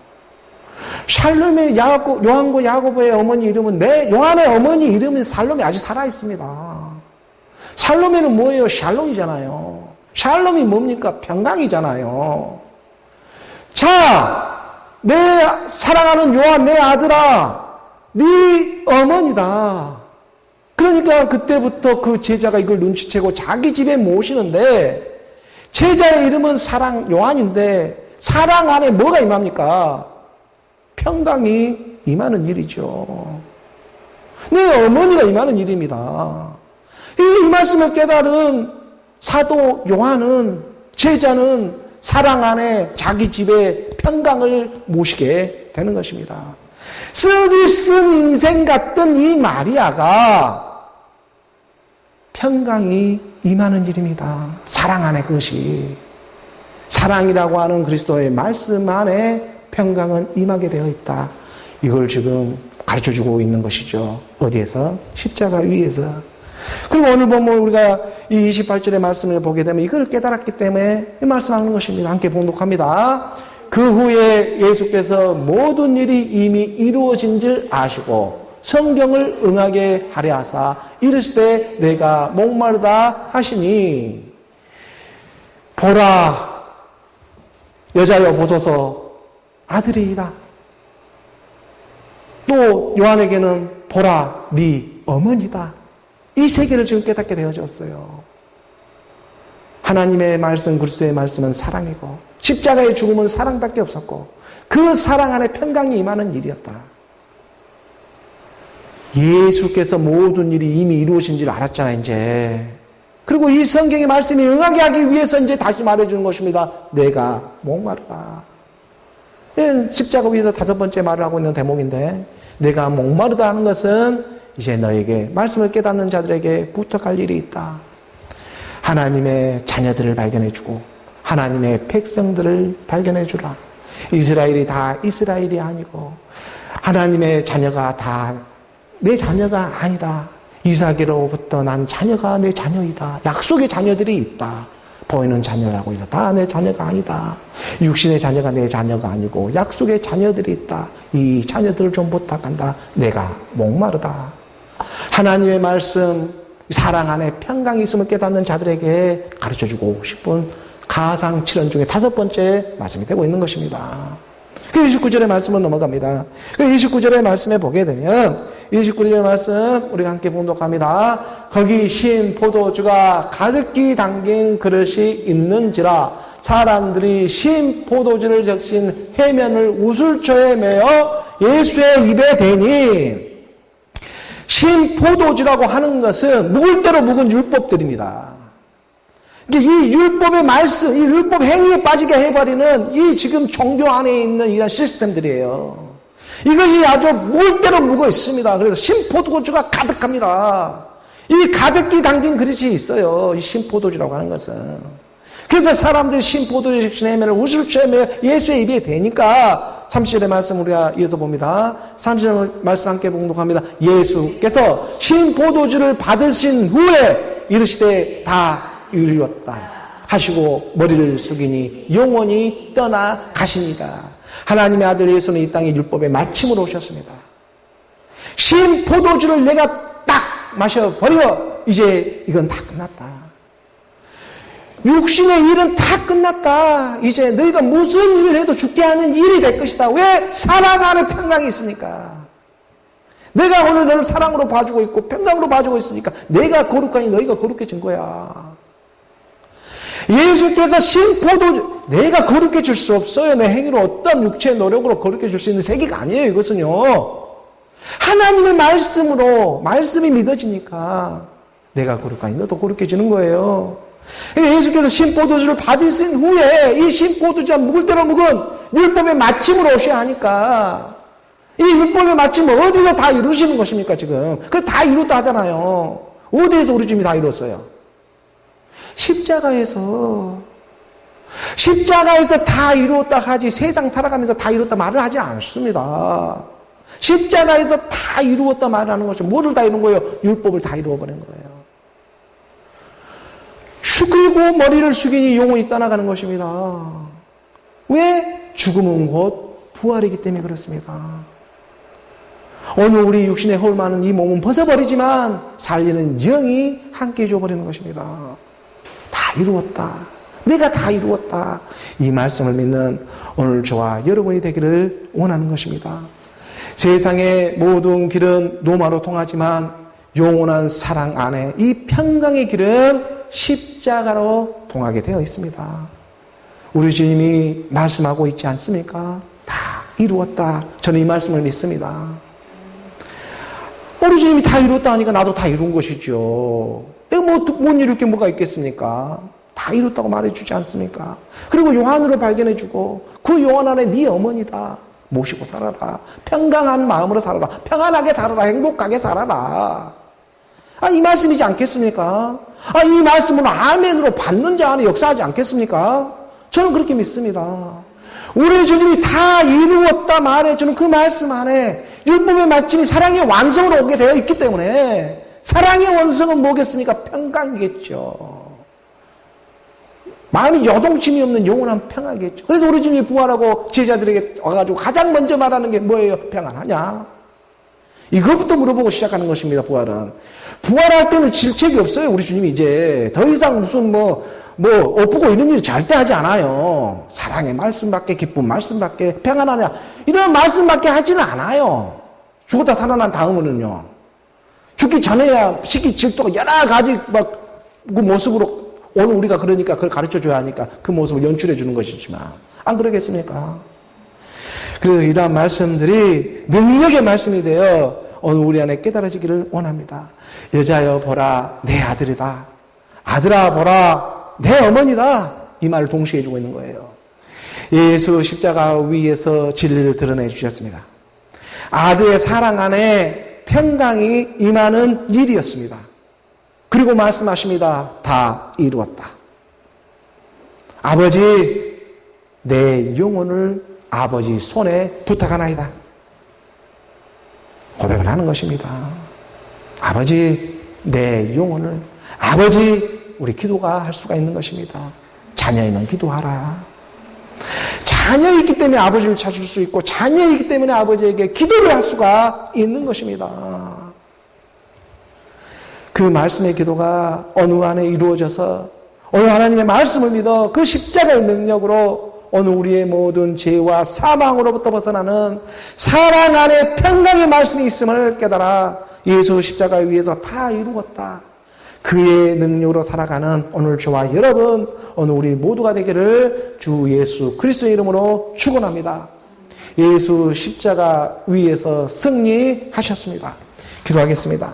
샬롬의 요한과 야고보의 어머니 이름은 요한의 어머니 이름은 살롬이 아직 살아있습니다. 샬롬에는 뭐예요? 샬롬이잖아요. 샬롬이 뭡니까? 평강이잖아요. 자, 내 사랑하는 요한 내 아들아, 네 어머니다. 그러니까 그때부터 그 제자가 이걸 눈치채고 자기 집에 모시는데 제자의 이름은 사랑 요한인데 사랑 안에 뭐가 임합니까? 평강이 임하는 일이죠. 내 어머니가 임하는 일입니다. 이 말씀을 깨달은 사도 요한은 제자는 사랑 안에 자기 집에 평강을 모시게 되는 것입니다. 쓰디쓴 인생 같던 이 마리아가 평강이 임하는 일입니다. 사랑 안에 그것이. 사랑이라고 하는 그리스도의 말씀 안에 평강은 임하게 되어 있다. 이걸 지금 가르쳐주고 있는 것이죠. 어디에서? 십자가 위에서. 그리고 오늘 보면 우리가 이 28절의 말씀을 보게 되면 이걸 깨달았기 때문에 이 말씀하는 것입니다. 함께 봉독합니다. 그 후에 예수께서 모든 일이 이미 이루어진 줄 아시고 성경을 응하게 하려 하사 이르시되 내가 목마르다 하시니 보라 여자여 보소서 아들이다. 또 요한에게는 보라 네 어머니다. 이 세계를 지금 깨닫게 되어졌어요. 하나님의 말씀 그리스도의 말씀은 사랑이고 십자가의 죽음은 사랑밖에 없었고 그 사랑 안에 평강이 임하는 일이었다. 예수께서 모든 일이 이미 이루어진 줄 알았잖아요, 이제. 그리고 이 성경의 말씀이 응하게 하기 위해서 이제 다시 말해주는 것입니다. 내가 목마르다. 십자가 위에서 5번째 말을 하고 있는 대목인데, 내가 목마르다 하는 것은 이제 너에게, 말씀을 깨닫는 자들에게 부탁할 일이 있다. 하나님의 자녀들을 발견해주고, 하나님의 백성들을 발견해주라. 이스라엘이 다 이스라엘이 아니고, 하나님의 자녀가 다 내 자녀가 아니다. 이삭으로부터 난 자녀가 내 자녀이다. 약속의 자녀들이 있다. 보이는 자녀라고 해서 다 내 자녀가 아니다. 육신의 자녀가 내 자녀가 아니고 약속의 자녀들이 있다. 이 자녀들을 좀 부탁한다. 내가 목마르다. 하나님의 말씀, 사랑 안에 평강이 있음을 깨닫는 자들에게 가르쳐주고 싶은 가상칠언 중에 5번째 말씀이 되고 있는 것입니다. 그 29절의 말씀은 넘어갑니다. 그 29절의 말씀에 보게 되면 29절의 말씀 우리가 함께 봉독합니다. 거기 신 포도주가 가득히 담긴 그릇이 있는지라 사람들이 신 포도주를 적신 해면을 우슬초에 메어 예수의 입에 대니 신 포도주라고 하는 것은 묵을 대로 묵은 율법들입니다. 이 율법의 말씀, 이 율법 행위에 빠지게 해버리는 이 지금 종교 안에 있는 이런 시스템들이에요. 이것이 아주 묵을 대로 묵어 있습니다. 그래서 신포도주가 가득합니다. 이 가득히 담긴 그릇이 있어요. 이 신포도주라고 하는 것은. 그래서 사람들이 신포도주 적신 해면을 우슬초에 예수의 입에 대니까 30절의 말씀 우리가 이어서 봅니다. 30절 말씀 함께 봉독합니다. 예수께서 신포도주를 받으신 후에 이르시되 다 이루었다 하시고 머리를 숙이니 영원히 떠나가십니다. 하나님의 아들 예수는 이 땅에 율법의 마침으로 오셨습니다. 신 포도주를 내가 딱 마셔버려. 이제 이건 다 끝났다. 육신의 일은 다 끝났다. 이제 너희가 무슨 일을 해도 죽게 하는 일이 될 것이다. 왜? 사랑 안에 평강이 있으니까. 내가 오늘 너를 사랑으로 봐주고 있고 평강으로 봐주고 있으니까 내가 거룩하니 너희가 거룩해진 거야. 예수께서 신포도주, 내가 거룩해질 수 없어요. 내 행위로 어떤 육체의 노력으로 거룩해질 수 있는 세계가 아니에요. 이것은요. 하나님의 말씀으로, 말씀이 믿어지니까 내가 거룩하니 너도 거룩해지는 거예요. 예수께서 신포도주를 받으신 후에 이 신포도주가 묵을 대로 묵은 율법의 마침으로 오셔야 하니까 이 율법의 마침을 어디서 다 이루시는 것입니까 지금? 그거 다 이뤘다 하잖아요. 어디에서 우리 주님이 다 이뤘어요? 십자가에서 다 이루었다 하지 세상 살아가면서 다 이뤘다 말을 하지 않습니다. 십자가에서 다 이루었다 말하는 것이 뭐를 다 이룬 거예요? 율법을 다 이루어버린 거예요. 죽이고 머리를 숙이니 영혼이 떠나가는 것입니다. 왜? 죽음은 곧 부활이기 때문에 그렇습니다. 오늘 우리 육신에 허울 많은 이 몸은 벗어버리지만 살리는 영이 함께 해줘버리는 것입니다. 다 이루었다. 내가 다 이루었다. 이 말씀을 믿는 오늘 저와 여러분이 되기를 원하는 것입니다. 세상의 모든 길은 로마로 통하지만 영원한 사랑 안에 이 평강의 길은 십자가로 통하게 되어 있습니다. 우리 주님이 말씀하고 있지 않습니까? 다 이루었다. 저는 이 말씀을 믿습니다. 우리 주님이 다 이뤘다 하니까 나도 다 이룬 것이죠. 내가 못 이룰 게 뭐가 있겠습니까? 다 이뤘다고 말해주지 않습니까? 그리고 요한으로 발견해주고 그 요한 안에 네 어머니다. 모시고 살아라. 평강한 마음으로 살아라. 평안하게 살아라. 행복하게 살아라. 이 말씀이지 않겠습니까? 이 말씀으로 아멘으로 받는 자 안에 역사하지 않겠습니까? 저는 그렇게 믿습니다. 우리 주님이 다 이루었다 말해 주는 그 말씀 안에 율법의 마침이 사랑의 완성으로 오게 되어 있기 때문에 사랑의 원성은 뭐겠습니까? 평강이겠죠. 마음이 여동침이 없는 영원한 평화겠죠. 그래서 우리 주님이 부활하고 제자들에게 와가지고 가장 먼저 말하는 게 뭐예요? 평안하냐? 이것부터 물어보고 시작하는 것입니다. 부활은. 부활할 때는 질책이 없어요. 우리 주님이 이제 더 이상 무슨 엎고 이런 일 절대 하지 않아요. 사랑의 말씀밖에, 기쁜 말씀밖에, 평안하냐 이런 말씀밖에 하지는 않아요. 죽었다 살아난 다음은요. 죽기 전에야 시기 질투가 여러 가지 그 모습으로 오늘 우리가 그러니까 그걸 가르쳐줘야 하니까 그 모습을 연출해 주는 것이지만 안 그러겠습니까? 그래서 이러한 말씀들이 능력의 말씀이 되어 오늘 우리 안에 깨달아지기를 원합니다. 여자여 보라 내 아들이다. 아들아 보라 내 어머니다. 이 말을 동시에 해주고 있는 거예요. 예수 십자가 위에서 진리를 드러내 주셨습니다. 아들의 사랑 안에 평강이 임하는 일이었습니다. 그리고 말씀하십니다. 다 이루었다. 아버지 내 영혼을 아버지 손에 부탁하나이다. 고백을 하는 것입니다. 아버지 내 영혼을 아버지 우리 기도가 할 수가 있는 것입니다. 자녀이면 기도하라. 자녀이기 때문에 아버지를 찾을 수 있고 자녀이기 때문에 아버지에게 기도를 할 수가 있는 것입니다. 그 말씀의 기도가 어느 안에 이루어져서 오늘 하나님의 말씀을 믿어 그 십자가의 능력으로 오늘 우리의 모든 죄와 사망으로부터 벗어나는 사랑 안에 평강의 말씀이 있음을 깨달아 예수 십자가 위에서 다 이루었다. 그의 능력으로 살아가는 오늘 저와 여러분, 오늘 우리 모두가 되기를 주 예수 그리스도의 이름으로 축원합니다. 예수 십자가 위에서 승리하셨습니다. 기도하겠습니다.